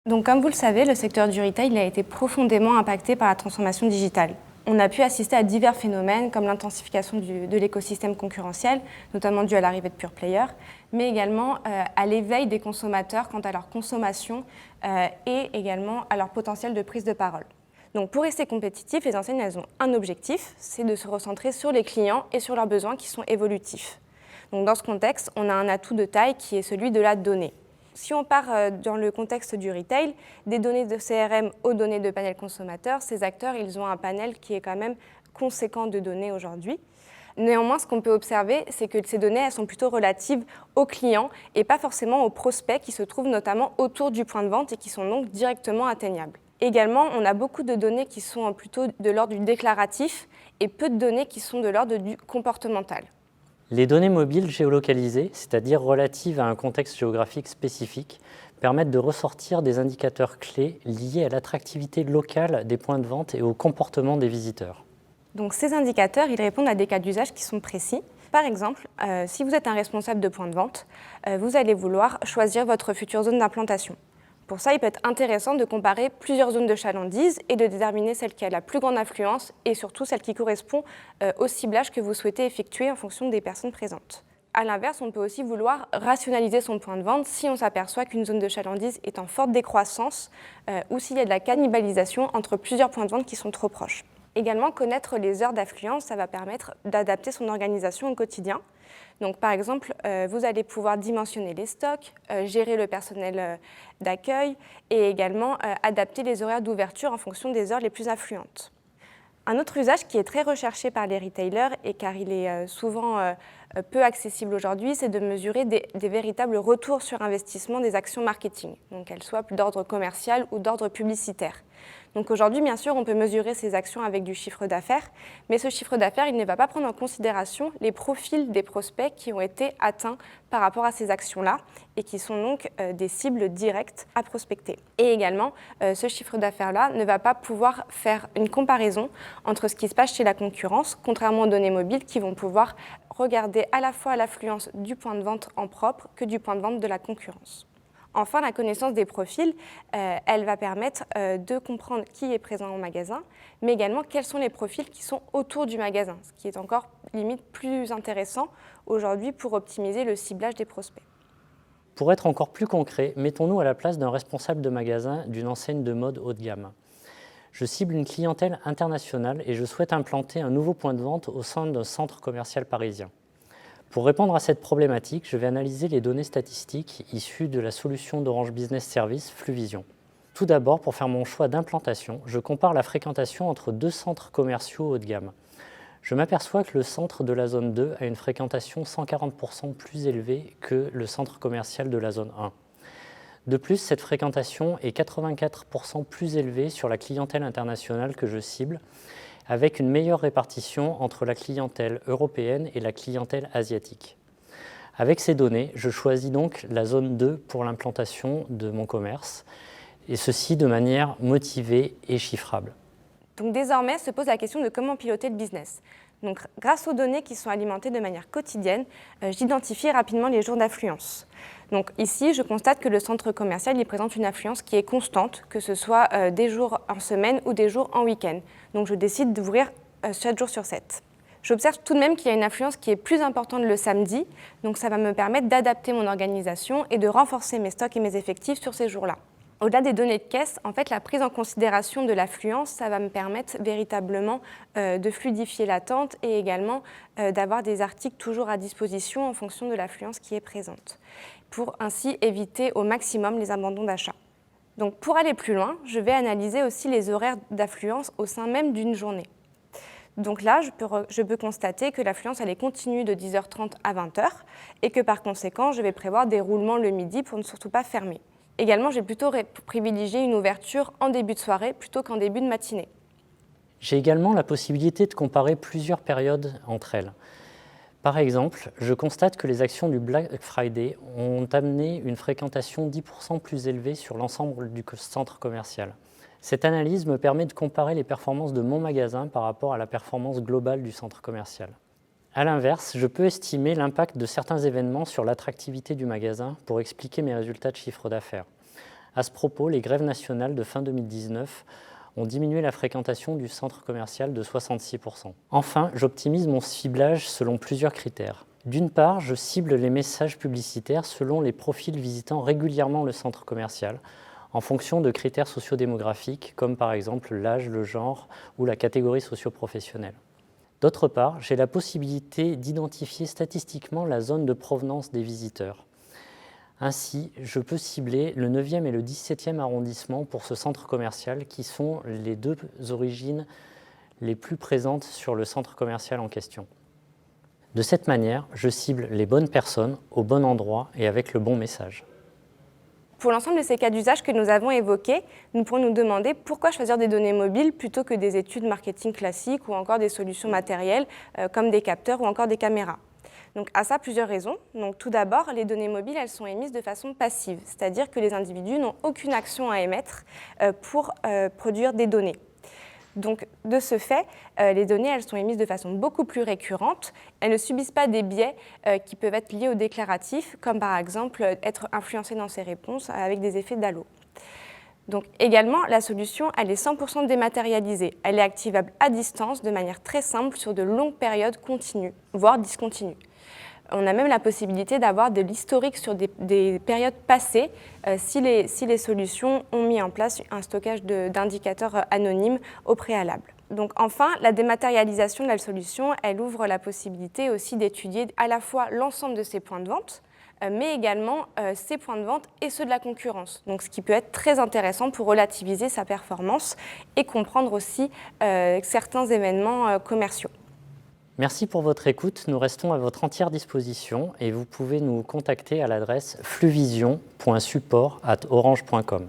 Donc, comme vous le savez, le secteur du retail a été profondément impacté par la transformation digitale. On a pu assister à divers phénomènes comme l'intensification de l'écosystème concurrentiel, notamment dû à l'arrivée de pure players, mais également à l'éveil des consommateurs quant à leur consommation et également à leur potentiel de prise de parole. Donc pour rester compétitifs, les enseignes elles ont un objectif, c'est de se recentrer sur les clients et sur leurs besoins qui sont évolutifs. Donc dans ce contexte, on a un atout de taille qui est celui de la donnée. Si on part dans le contexte du retail, des données de CRM aux données de panel consommateur, ces acteurs ils ont un panel qui est quand même conséquent de données aujourd'hui. Néanmoins, ce qu'on peut observer, c'est que ces données elles sont plutôt relatives aux clients et pas forcément aux prospects qui se trouvent notamment autour du point de vente et qui sont donc directement atteignables. Également, on a beaucoup de données qui sont plutôt de l'ordre du déclaratif et peu de données qui sont de l'ordre du comportemental. Les données mobiles géolocalisées, c'est-à-dire relatives à un contexte géographique spécifique, permettent de ressortir des indicateurs clés liés à l'attractivité locale des points de vente et au comportement des visiteurs. Donc ces indicateurs, ils répondent à des cas d'usage qui sont précis. Par exemple, si vous êtes un responsable de point de vente, vous allez vouloir choisir votre future zone d'implantation. Pour ça, il peut être intéressant de comparer plusieurs zones de chalandise et de déterminer celle qui a la plus grande influence et surtout celle qui correspond au ciblage que vous souhaitez effectuer en fonction des personnes présentes. A l'inverse, on peut aussi vouloir rationaliser son point de vente si on s'aperçoit qu'une zone de chalandise est en forte décroissance ou s'il y a de la cannibalisation entre plusieurs points de vente qui sont trop proches. Également, connaître les heures d'affluence, ça va permettre d'adapter son organisation au quotidien. Donc, par exemple, vous allez pouvoir dimensionner les stocks, gérer le personnel d'accueil et également adapter les horaires d'ouverture en fonction des heures les plus affluentes. Un autre usage qui est très recherché par les retailers et car il est souvent peu accessible aujourd'hui, c'est de mesurer des véritables retours sur investissement des actions marketing, donc qu'elles soient d'ordre commercial ou d'ordre publicitaire. Donc aujourd'hui, bien sûr, on peut mesurer ces actions avec du chiffre d'affaires, mais ce chiffre d'affaires, il ne va pas prendre en considération les profils des prospects qui ont été atteints par rapport à ces actions-là et qui sont donc des cibles directes à prospecter. Et également, ce chiffre d'affaires-là ne va pas pouvoir faire une comparaison entre ce qui se passe chez la concurrence, contrairement aux données mobiles qui vont pouvoir regarder à la fois l'affluence du point de vente en propre que du point de vente de la concurrence. Enfin, la connaissance des profils, elle va permettre de comprendre qui est présent au magasin, mais également quels sont les profils qui sont autour du magasin, ce qui est encore limite plus intéressant aujourd'hui pour optimiser le ciblage des prospects. Pour être encore plus concret, mettons-nous à la place d'un responsable de magasin d'une enseigne de mode haut de gamme. Je cible une clientèle internationale et je souhaite implanter un nouveau point de vente au sein d'un centre commercial parisien. Pour répondre à cette problématique, je vais analyser les données statistiques issues de la solution d'Orange Business Services Fluvision. Tout d'abord, pour faire mon choix d'implantation, je compare la fréquentation entre deux centres commerciaux haut de gamme. Je m'aperçois que le centre de la zone 2 a une fréquentation 140% plus élevée que le centre commercial de la zone 1. De plus, cette fréquentation est 84% plus élevée sur la clientèle internationale que je cible, avec une meilleure répartition entre la clientèle européenne et la clientèle asiatique. Avec ces données, je choisis donc la zone 2 pour l'implantation de mon commerce, et ceci de manière motivée et chiffrable. Donc désormais se pose la question de comment piloter le business. Donc, grâce aux données qui sont alimentées de manière quotidienne, j'identifie rapidement les jours d'affluence. Donc ici, je constate que le centre commercial il présente une affluence qui est constante, que ce soit des jours en semaine ou des jours en week-end. Donc je décide d'ouvrir 7 jours sur 7. J'observe tout de même qu'il y a une affluence qui est plus importante le samedi, donc ça va me permettre d'adapter mon organisation et de renforcer mes stocks et mes effectifs sur ces jours-là. Au-delà des données de caisse, en fait, la prise en considération de l'affluence, ça va me permettre véritablement de fluidifier l'attente et également d'avoir des articles toujours à disposition en fonction de l'affluence qui est présente, pour ainsi éviter au maximum les abandons d'achat. Donc pour aller plus loin, je vais analyser aussi les horaires d'affluence au sein même d'une journée. Donc là, je peux constater que l'affluence elle est continue de 10h30 à 20h et que par conséquent, je vais prévoir des roulements le midi pour ne surtout pas fermer. Également, j'ai plutôt privilégié une ouverture en début de soirée plutôt qu'en début de matinée. J'ai également la possibilité de comparer plusieurs périodes entre elles. Par exemple, je constate que les actions du Black Friday ont amené une fréquentation 10% plus élevée sur l'ensemble du centre commercial. Cette analyse me permet de comparer les performances de mon magasin par rapport à la performance globale du centre commercial. A l'inverse, je peux estimer l'impact de certains événements sur l'attractivité du magasin pour expliquer mes résultats de chiffre d'affaires. À ce propos, les grèves nationales de fin 2019 ont diminué la fréquentation du centre commercial de 66%. Enfin, j'optimise mon ciblage selon plusieurs critères. D'une part, je cible les messages publicitaires selon les profils visitant régulièrement le centre commercial, en fonction de critères sociodémographiques, comme par exemple l'âge, le genre ou la catégorie socio-professionnelle. D'autre part, j'ai la possibilité d'identifier statistiquement la zone de provenance des visiteurs. Ainsi, je peux cibler le 9e et le 17e arrondissement pour ce centre commercial qui sont les deux origines les plus présentes sur le centre commercial en question. De cette manière, je cible les bonnes personnes au bon endroit et avec le bon message. Pour l'ensemble de ces cas d'usage que nous avons évoqués, nous pourrons nous demander pourquoi choisir des données mobiles plutôt que des études marketing classiques ou encore des solutions matérielles comme des capteurs ou encore des caméras. Donc à ça, plusieurs raisons. Donc, tout d'abord, les données mobiles, elles sont émises de façon passive, c'est-à-dire que les individus n'ont aucune action à émettre pour produire des données. Donc, de ce fait, les données, elles sont émises de façon beaucoup plus récurrente. Elles ne subissent pas des biais qui peuvent être liés au déclaratif, comme par exemple être influencé dans ses réponses avec des effets d'halo. Donc également, la solution, elle est 100% dématérialisée. Elle est activable à distance de manière très simple sur de longues périodes continues, voire discontinues. On a même la possibilité d'avoir de l'historique sur des périodes passées si les solutions ont mis en place un stockage d'indicateurs anonymes au préalable. Donc enfin, la dématérialisation de la solution, elle ouvre la possibilité aussi d'étudier à la fois l'ensemble de ces points de vente, mais également ces points de vente et ceux de la concurrence. Donc, ce qui peut être très intéressant pour relativiser sa performance et comprendre aussi certains événements commerciaux. Merci pour votre écoute, nous restons à votre entière disposition et vous pouvez nous contacter à l'adresse fluvision.support@orange.com.